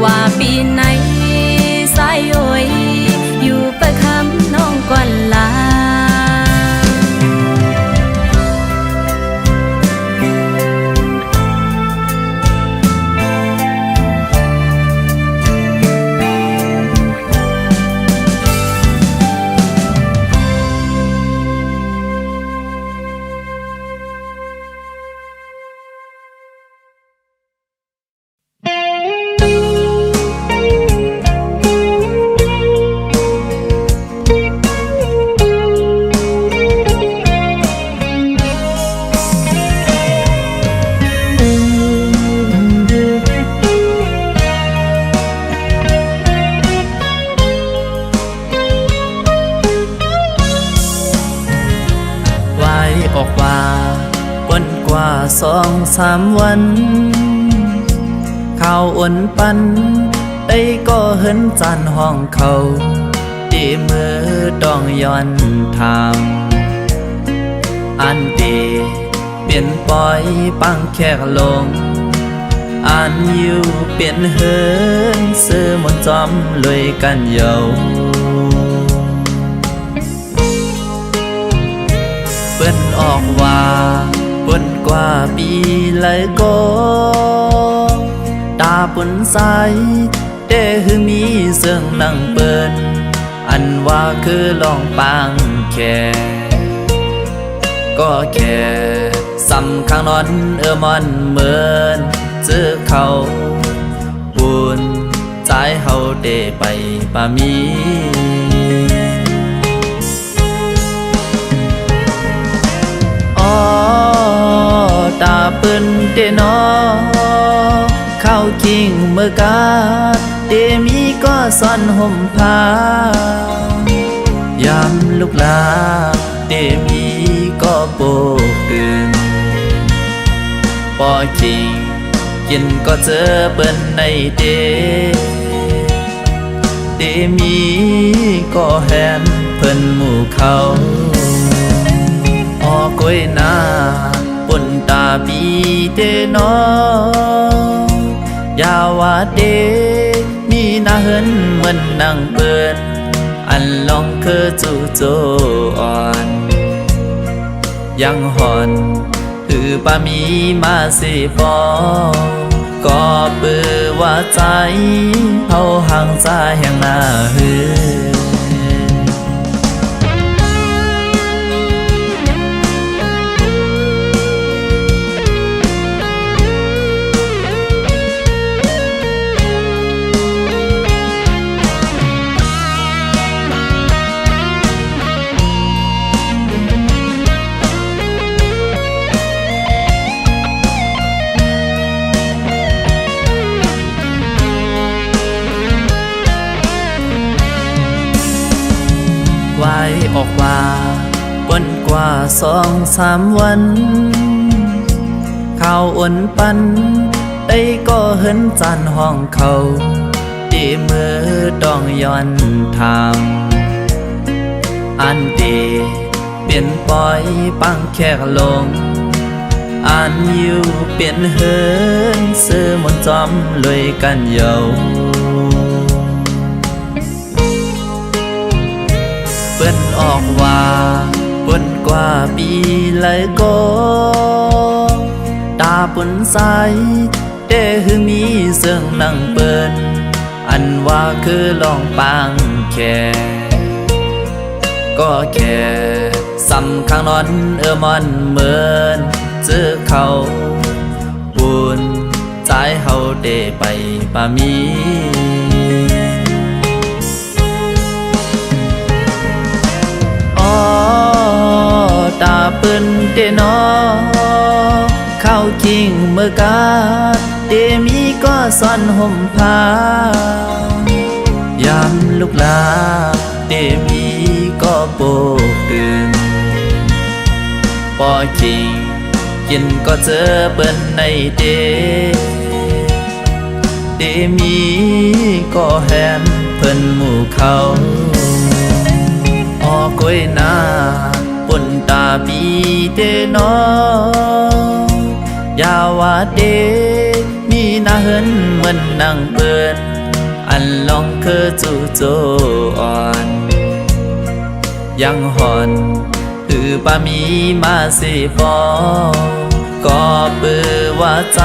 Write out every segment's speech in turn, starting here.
ว่าปีไหนสายโอยอยู่ประคำน้องก่อนลาออกว่าวันกว่า2-3 วันข่าวอ่อนปันได้ก็เห็นจานห้องเขาตีมือดองย้อนทางอันดีเปลี่ยนปล่อยปังแขกลงอันอยู่เปลี่ยนเหินซื้อหมดจอมลอยกันเยาเปิ้นออกว่าปุ่นกว่าปีเลยก็ตาปุ่นใสเด้คือมีเสื่องนั่งเปิ้นอันว่าคือลองปังแค่ก็แค่สำข้างนอนมันเหมือนเจอเขาบุญใจเฮาเด้ไปปามีตาเปิ้นเดนอเข้าคิงเมื่อกาเดมีก็ซ่อนห่มผ้ายามลูกลาเดมีก็โบกตื่นปอคิงกินก็เจอเปิ้นในเดมีก็แหนเพิ่นหมู่เขาออกก้อยนาปุ่นตาปีเตนอยาว่าเดมีนาเหินเหมือนนางเปิ้นอันลองคือจู่โจอ่อนยังหอนคือปามีมาสิปอก็เปื้อว่าใจเฮาห่างใจแห่งหน้าหือไว้ออกว่าวันกว่า2-3 วันข่าวอ่อนปันได้ก็เห็นจานห้องเขาตีมือดองย้อนทางอันดีเปลี่ยนปล่อยปังแขกลงอันอยู่เปลี่ยนเหินซื้อหมดจอมลอยกันเยาเปิ้นออกว่าปุ่นกว่าปีเลยก็ตาปุ่นใสเด้คือมีเสื่องนั่งเปิ้นอันว่าคือลองปังแค่ก็แค่สำข้างนอนมันเหมือนเจอเขาบุญใจเฮาเด้ไปปามีตาเปิ้นเดนอเข้าคิงเมื่อกาเดมีก็ซ่อนห่มผ้ายามลูกลาเดมีก็โบกตื่นปอคิงกินก็เจอเปิ้นในเดมีก็แหนเพิ่นหมู่เขาออกก้อยนาปุ่นตาปีเตนอยาว่าเดมีนาเหินเหมือนนางเปิ้น คือจู่โจอ่อน ยังหอนคือปามีมาสิฟอก็เปือว่าใจ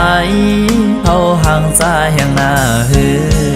เฮาห่างใจแห่งหน้าหือ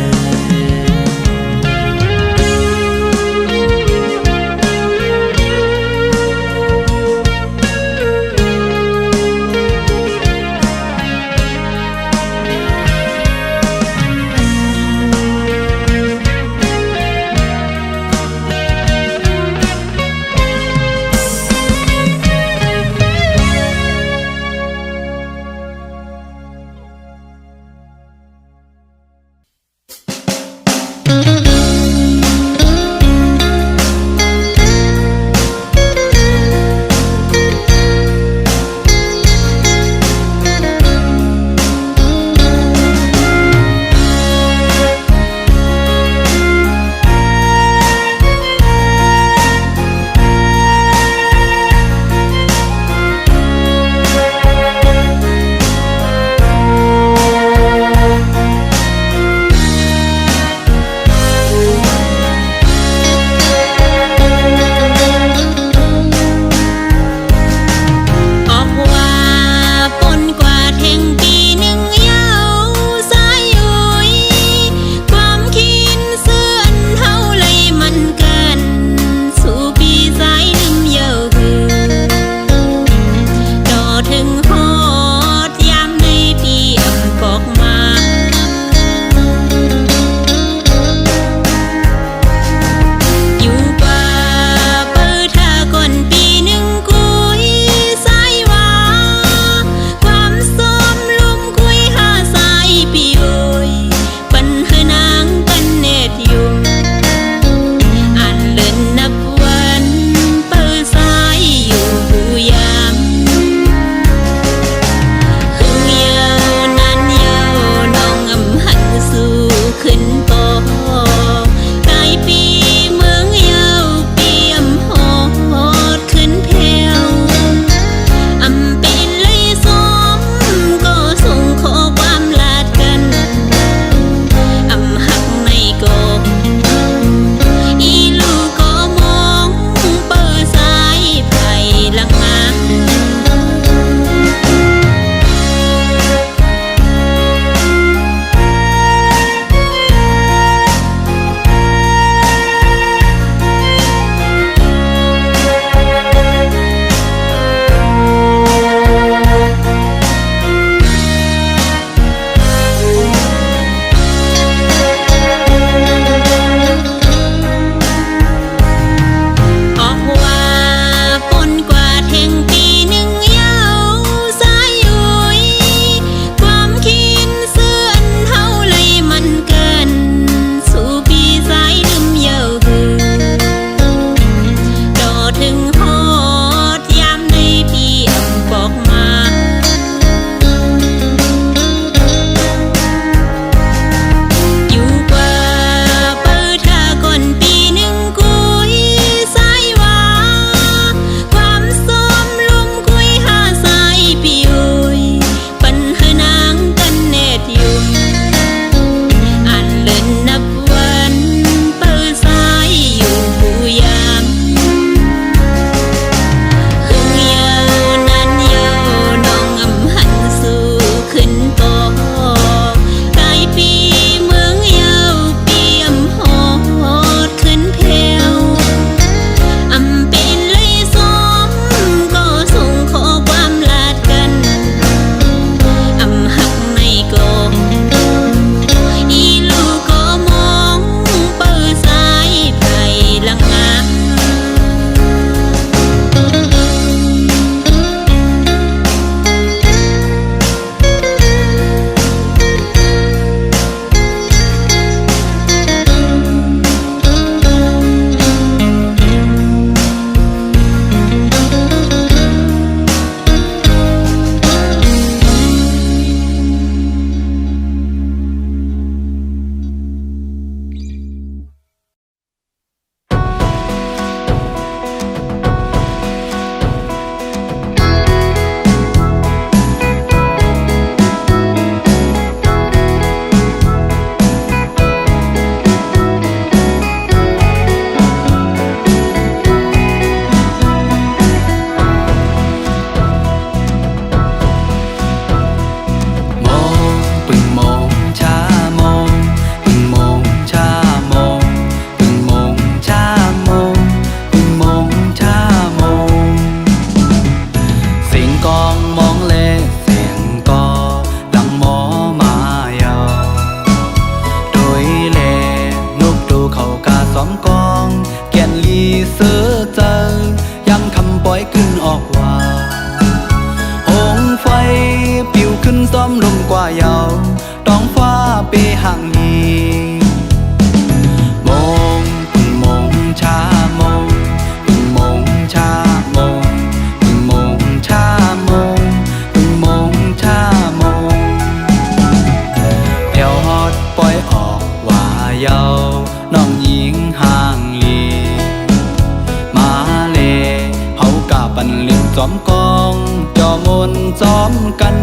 อมกองจอมนซ้อมกัน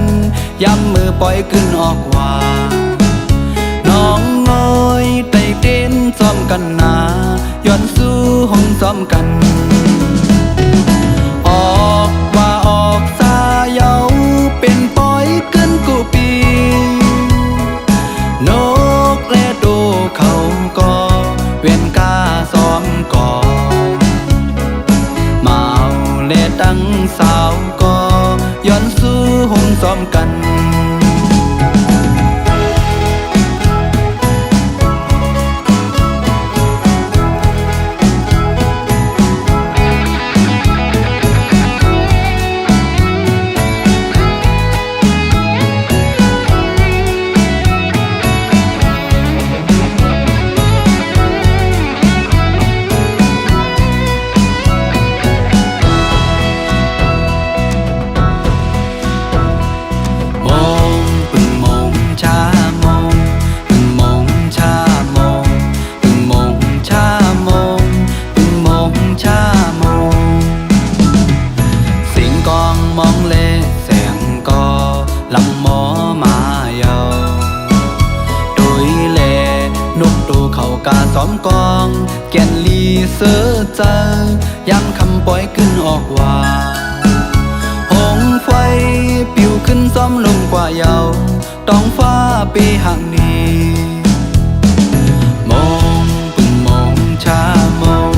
ย้ำมือปล่อยขึ้นออกว่าน้องน้อยไต่เต้นซ้อมกันนาย้อนสู้ห้องซ้อมกันออกว่าออกสาเยาเป็นปล่อยขึ้นกูปีนกและโตเขาก็เวียนกาซ้อมก่อมาเอาและตั้งสาวก็ย้อนสู้ห้องซ้อมกันซ้อมกองแก่นลีเสือเจอย้ำคำปล่อยขึ้นออกว่าหงไฟปิวขึ้นซ้อมลงกว่าเยาต้องฟ้าปีห่างนี้มองปึงมองชามอง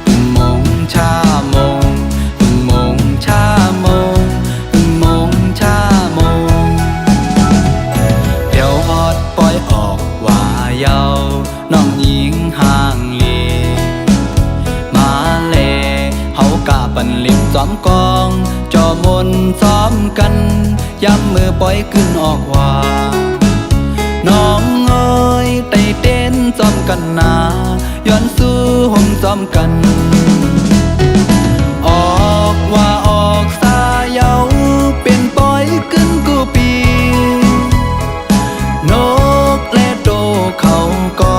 ปึงมองชามองปึงมองชามองปึงมองชามองเดี๋ยวฮอดปล่อยออกว่าเยาน้องหญิงห่างลีมาเลเฮากะปันลิบซ้อมกองจอมนซ้อมกันย้ำมือปล่อยขึ้นออกว่าน้องเอ้ยไต่เต้นซ้อมกันนาย้อนสู้ห้องซ้อมกันออกว่าออกสาเยาเป็นปล่อยขึ้นกูปีนกและโตเขาก็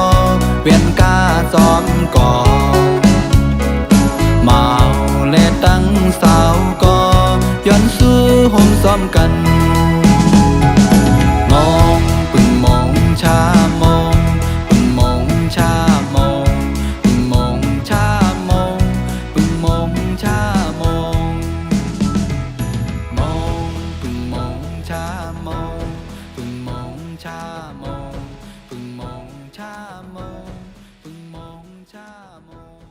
เวียนกาซ้อมก่อมาและตั้งสาวก็ย้อนสู้ห้องซ้อมกันมองปึงมองชามองปึงมองชามองปึงมองชามองปึงมองชามองมองปึงมองชามองปึงมองชามองปึงมองชามองปึงมองชามอง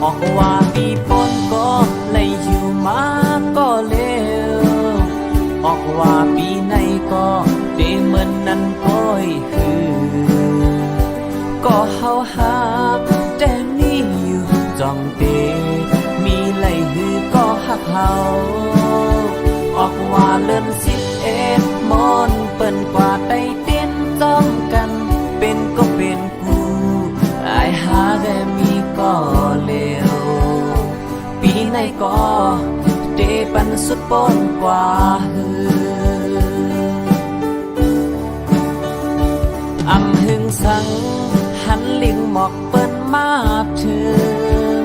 ออกว่าปีปนก็เลยอยู่มาก็เร็วออกว่าปีในก็เดเหมือนนั้นก้อยคือก็เฮาหักแต่นี่อยู่จ้องเตมีไหลหือก็หักเฮาออกว่าเลื่อน11มอนเปิ้นกว่าได้เต้นจ้องกันเป็นก็เป็นกูอายหาได้มีก็เลวปีในก็เตปันสุดปนกว่าหืออำหึงสังหันลิงหมอกเปิ้นมาถึง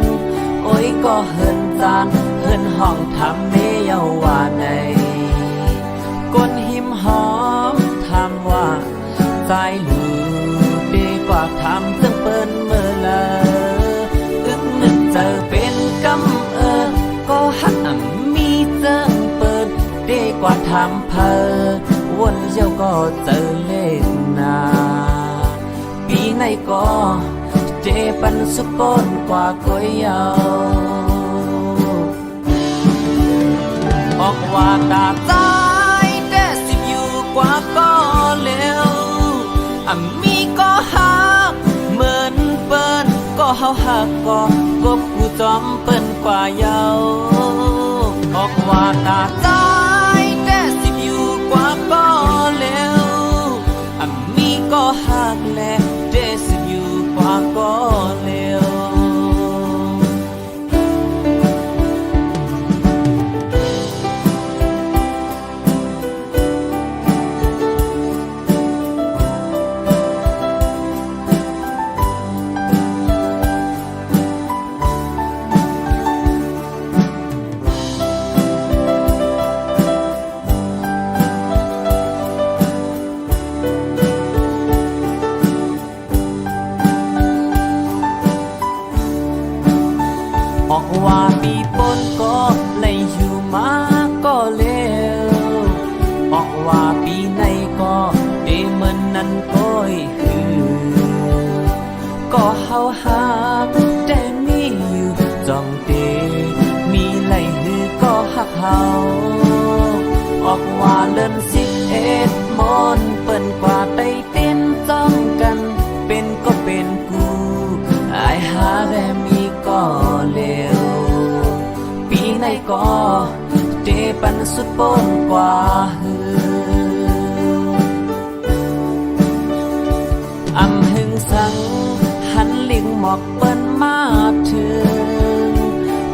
โอ้ยก็เฮินจานเฮินห้องทำเนเยาว่าในก้นหิมหอมทำว่าใจหลูดีกว่าทำจึงเปิ้นเมื่อละนึกเจอเป็นกำก็หักมีเจิงเปิดดีกว่าทำเพอวนเจ้าก็เจอเล่นนาปีในก็เจปันสุปนกว่าก้อยยาวออกว่าตาใจแต่สิบอยู่กว่าก็เร็วมีก็หักเหมือนเปิ้นก็เฮาหักก็กบกูจอมเปิ้นกว่าเยาออกว่าตาใจแต่สิบอยู่กว่าก็เร็วมีก็หักแลแต่สิบอยู่กว่าก็เร็ว สุดโปนกว่าหืออำหึงสังหันลิงหมอกเปิ้นมาถึง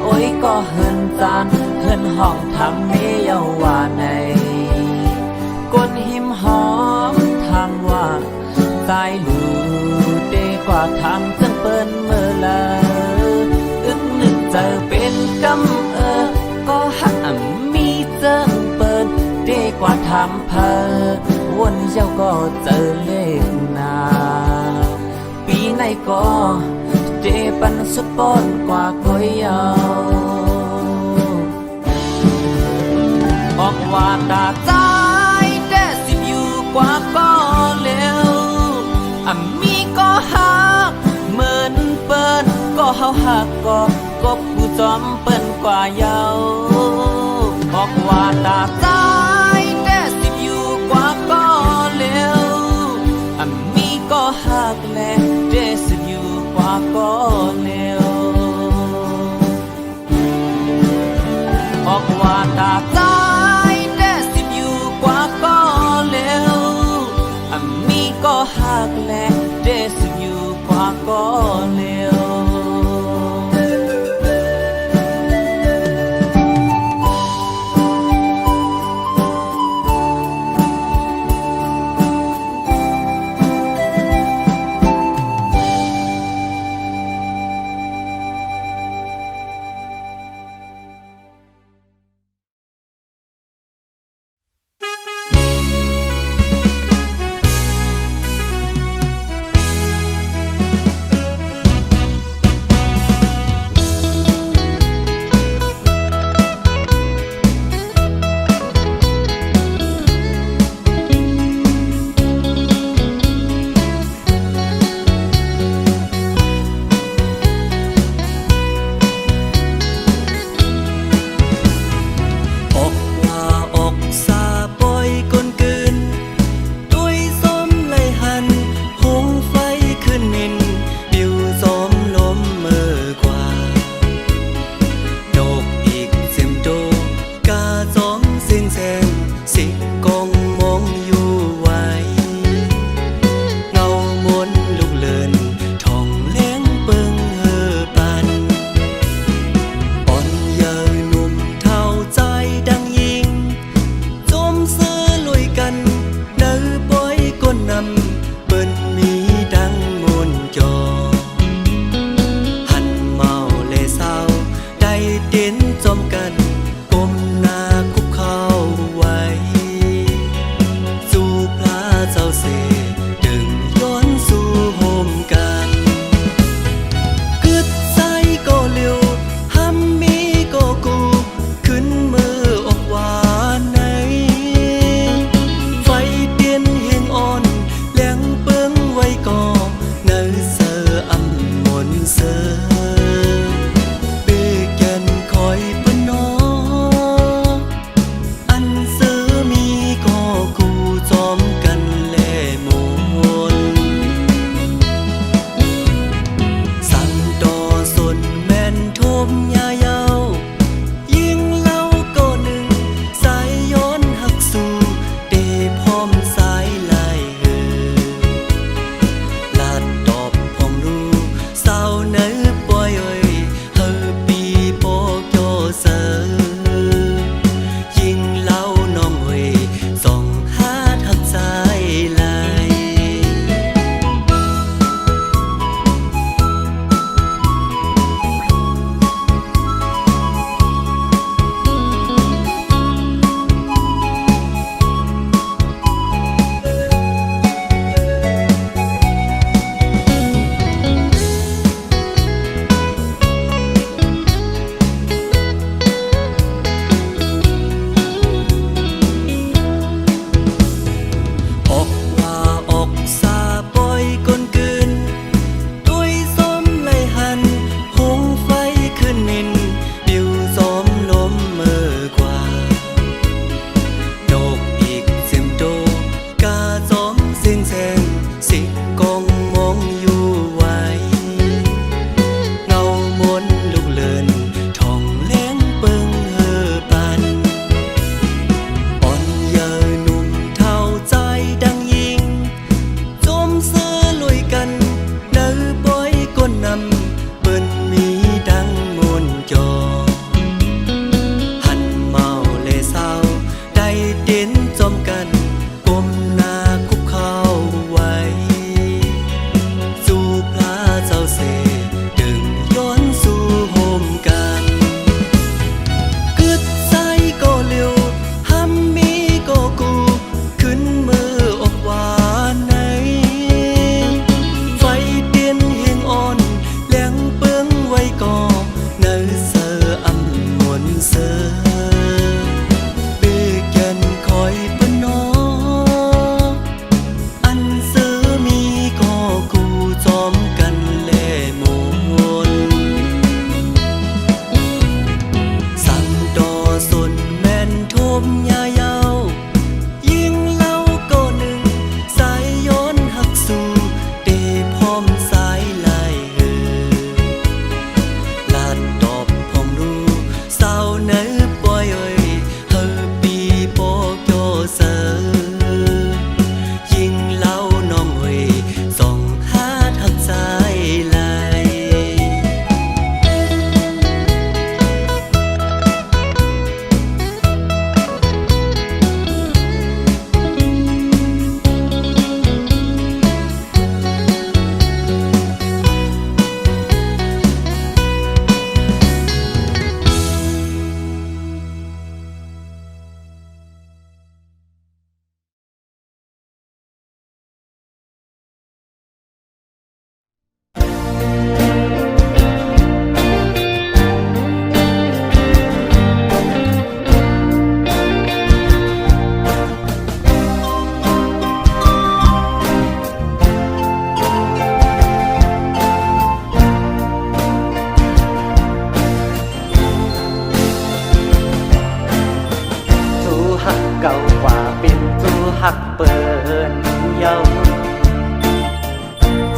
โอ้ยก็เฮินจานเฮินห้องทำเมเยาว่าในกนหิมหอมทางว่าสายลูเดกว่าทางจังเปิ้นเมื่อลาอึ้งนึกเจอเป็นกำก็หักมีเจิงเปิ้นเดกว่าทำเพอวนเจ้าก็เจอเลขนาปีไหนก็เดปันสุดปอนกว่าก้อยยาวออกว่าตาใจแต่สิบอยู่กว่าก็เร็วมีก็หักเหมือนเปิ้นก็เฮาหักก็ผู้จอมเปิ้นกว่าเยาออกว่าตาใจแต่สิบอยู่กว่าก็เร็วมีก็หักแลแต่สิบอยู่กว่าก็เร็วออกว่าตาใจแต่สิบอยู่กว่าก็เร็วมีก็หักแลแต่สิบอยู่กว่าก็เร็ว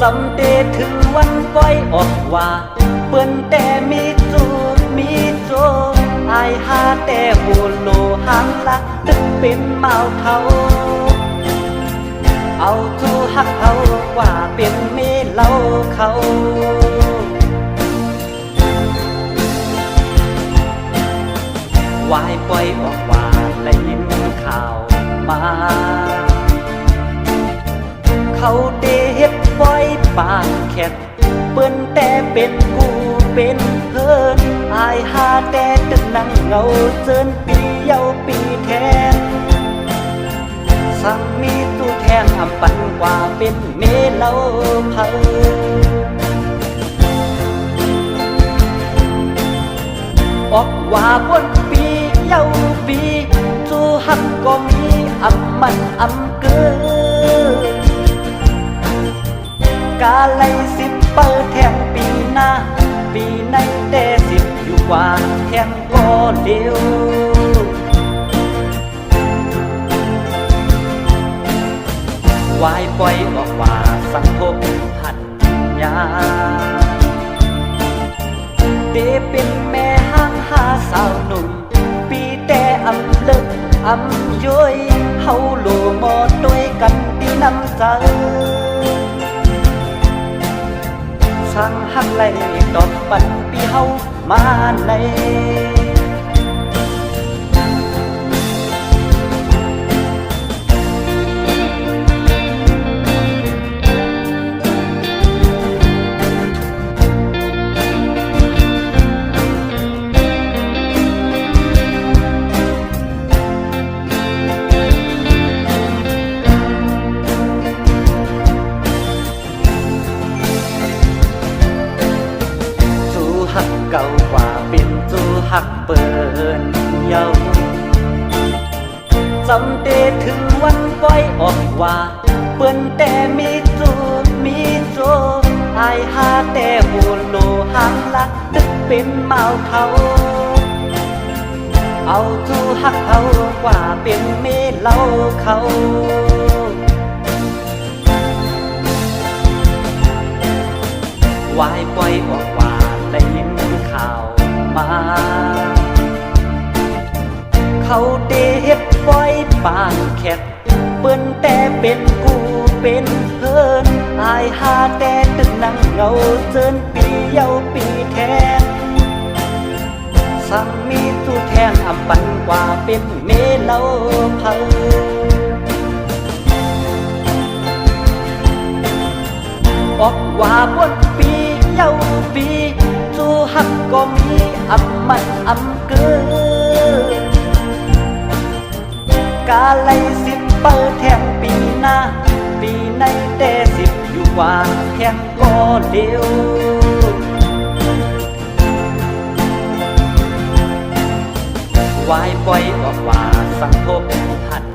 จำเดถึงวันปล่อยออกว่าเปิ้นแต่มีจูมีโจอายหาแต่หูโลหังละตึกเป็นเมาเทาเอาจูหักเขากว่าเป็นเมเล่าเขาวายปล่อยออกว่าได้ยินข่าวมาเขาเดเฮ็ดปล่อยปากแคบเปิ้นแต่เป็นกูเป็นเพิ่นอายหาแต่ตึกนั่งเงาเจินปีเยาปีแทนสั่งมีตู้แทนอำปันกว่าเป็นเมเล่าเพิ่นออกว่าบนปีเยาปีจูหักก็มีอำมันอำเกินกาไลสิบเปิดแทงปีหน้าปีในแต่สิบอยู่กว่าแทงก็เดียววายปล่อยออกว่าสังคมพันยาเดเป็นแม่ห้างหาสาวหนุ่มปีแต่อำเลิกอำย้อยเฮาโลหมอด้วยกันดีน้ำใจสั่งหักไหลดอกปันปีเฮามาในเก่ากว่าเป็นจูหักเปินเยาจำเดถึงวันปล่อยออกว่าเปิ้นแต่มีจูมีโจอายหาแต่หูโลหังละตึกเป็นเมาเทาเอาจูหักเขากว่าเป็นเมเล่าเขาวายปล่อยออกว่าได้ยินข่าวมาเขาเดเฮ็ดปล่อยปากแคบเปิ้นแต่เป็นกูเป็นเพิ่นอายหาแต่ตึกนั่งเงาเจินปีเยาปีแทนสั่งมีตู้แทนอำปันกว่าเป็นเมเล่าเพิ่นออกว่าบนปีเยาปีจูหักก็มีอำมันอำเกินกาไลสิบเปิดแทงปีหน้าปีในแต่สิบอยู่กว่าแทงก็เดียววายปล่อยออกว่าสังคมพัน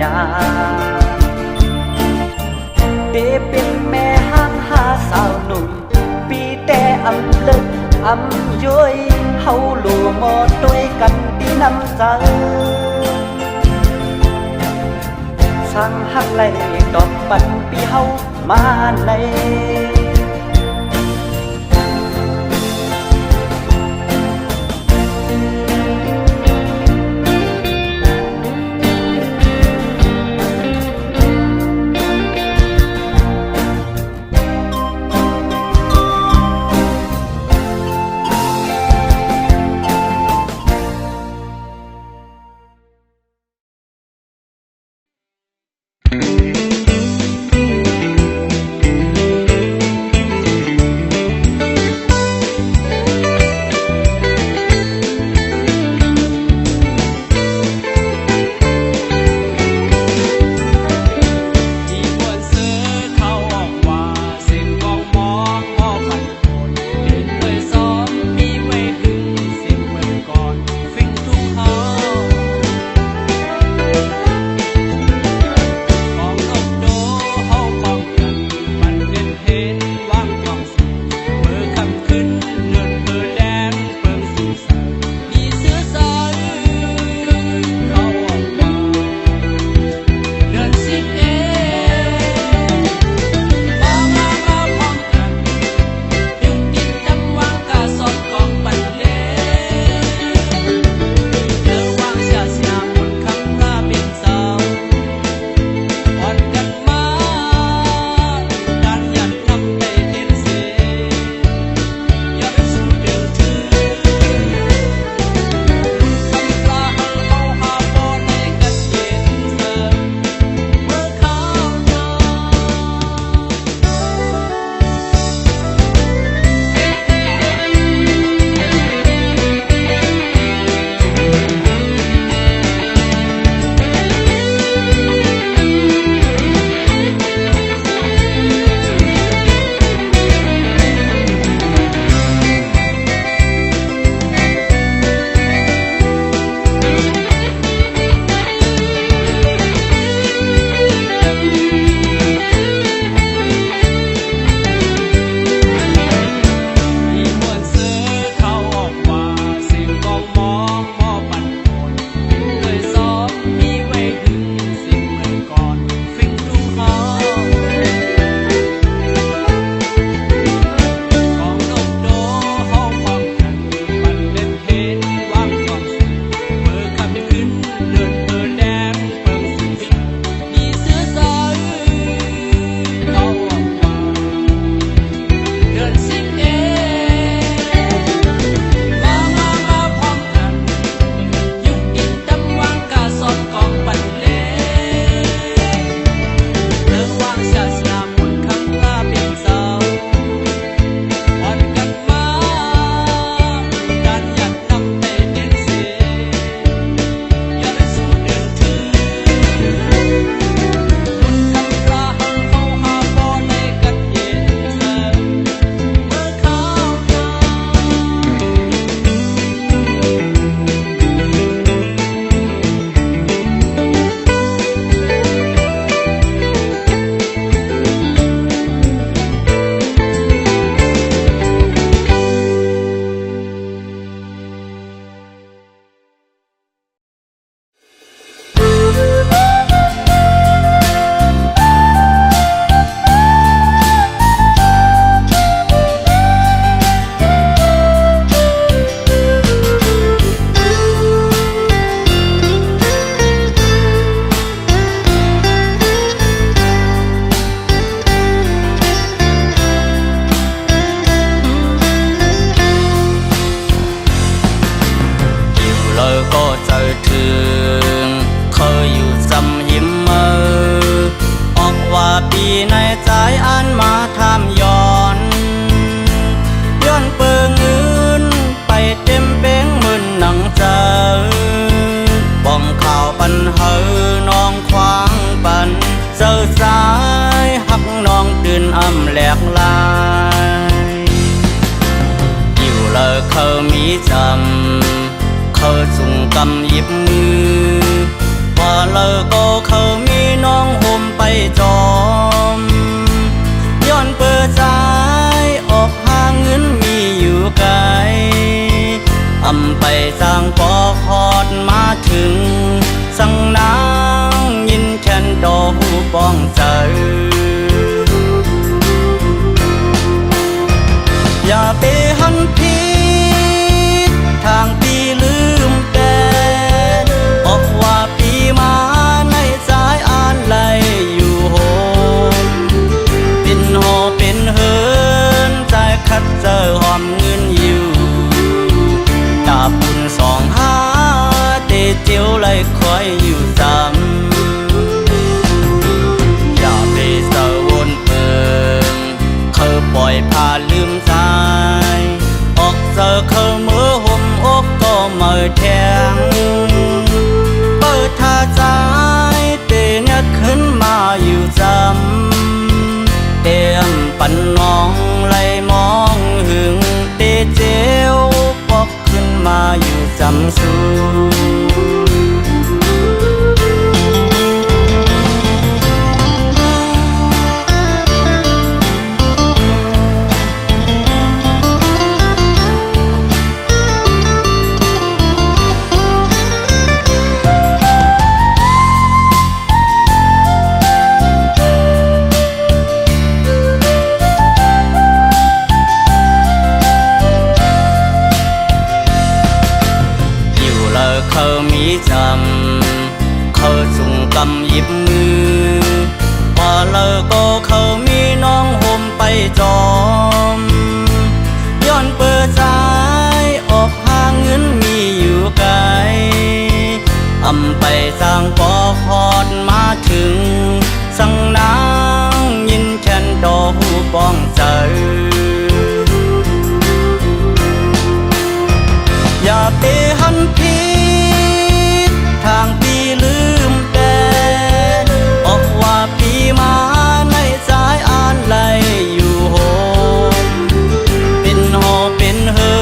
ยาเดเป็นแม่ห้างหาสาวหนุ่มปีแต่อำเลิกอำย้อยเฮาโลหมอด้วยกันดีน้ำใจสั่งหักไหลดอกปันปีเฮามาใน กลายอยู่เลยเขามีจำเขาจุงกำหยิบมือว่าเลยก็เขามีน้องห่มไปจอมย้อนเปิดใจออกหาเงินมีอยู่ไกลอำไปสร้างปอคอดมาถึงสั่งนางยินแค่นดอกหูป้องใจอย่าไปหันผิดทางปีลืมแต่บอกว่าปีมาในสายอ่านไหลอยู่โหมเป็นหอเป็นเหินใจคัดเจอหอมเงินอยู่ดาบบุญสองหาเตเจียวไหลคอยอยู่จำอย่าไปเศร้าวนเปิงเขาปล่อยพาลืมใจออกเจอเขาเมื่อห่มอกก็เมื่อแทงเปิดท่าใจเตเนี่ยขึ้นมาอยู่จำเตรียมปันน้องไหลมองหึงเตเจียวปอกขึ้นมาอยู่จำสูเขามีจำเขาจุงกำหยิบมือว่าเลยก็เขามีน้องห่มไปจอมย้อนเปิดใจออกหาเงินมีอยู่ไกลอำไปสร้างปอคอดมาถึงสั่งนางยินแค่นดอกหูป้องใจอย่าไปหันผิดทางปีลืมแต่บอกว่าปีมาในสายอ่านไหลอยู่โหมเป็นหอเป็นเหิ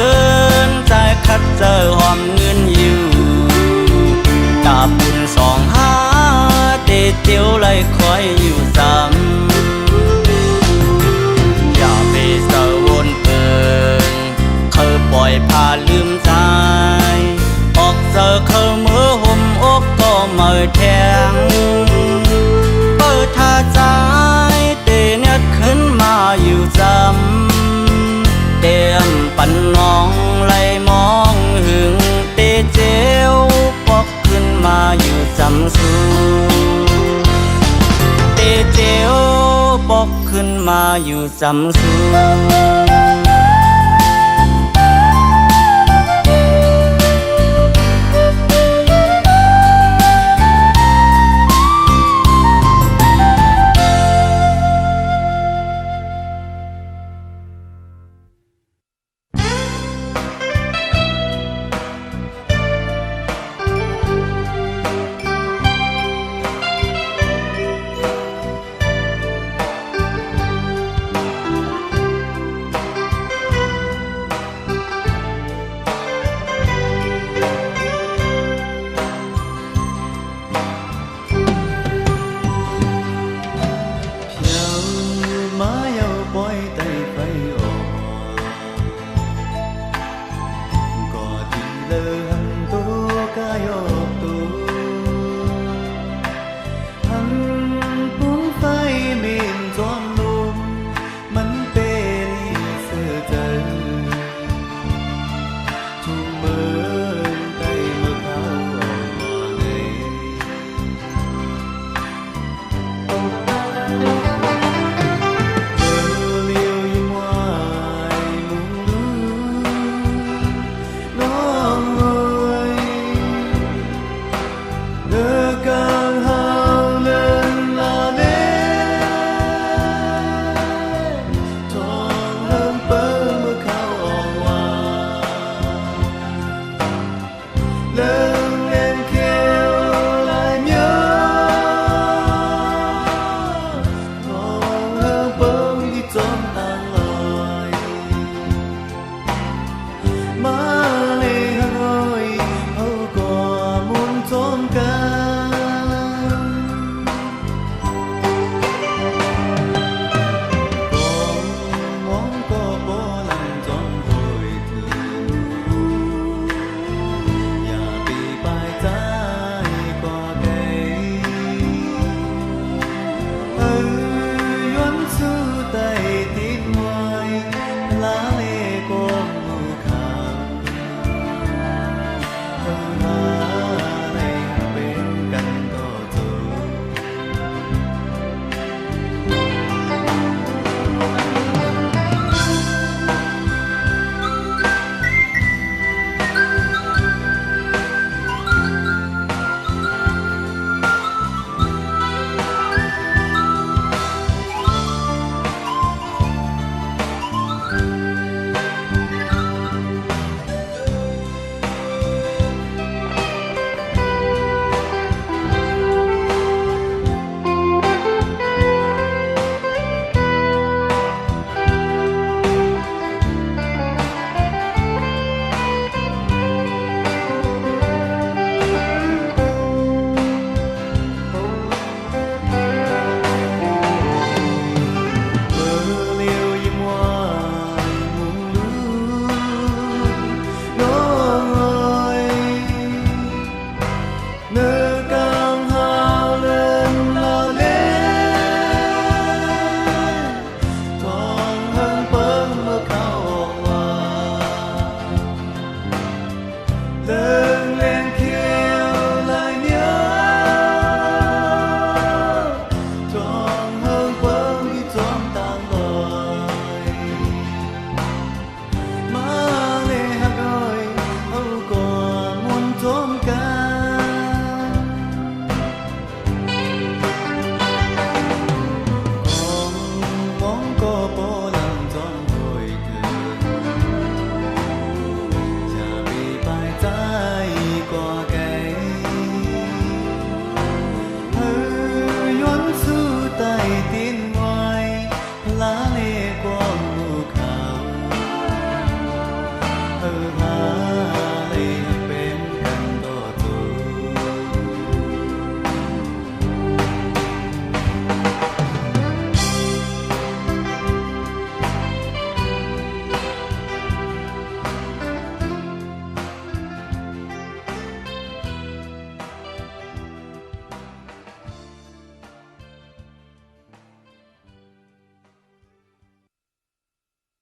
นใจคัดเจอหอมเงินอยู่ดาบบุญสองหาเตเจียวไหลคอยอยู่จำอย่าไปเศร้าวนเปิงเขาปล่อยพาลืมใจออกเจอเขาเมื่อห่มอกก็เมื่อแทงเปิดท่าใจเตเนี่ยขึ้นมาอยู่จำเตรียมปันน้องไหลมองหึงเตเจียวปอกขึ้นมาอยู่จำสูเตเจียวปอกขึ้นมาอยู่จำสู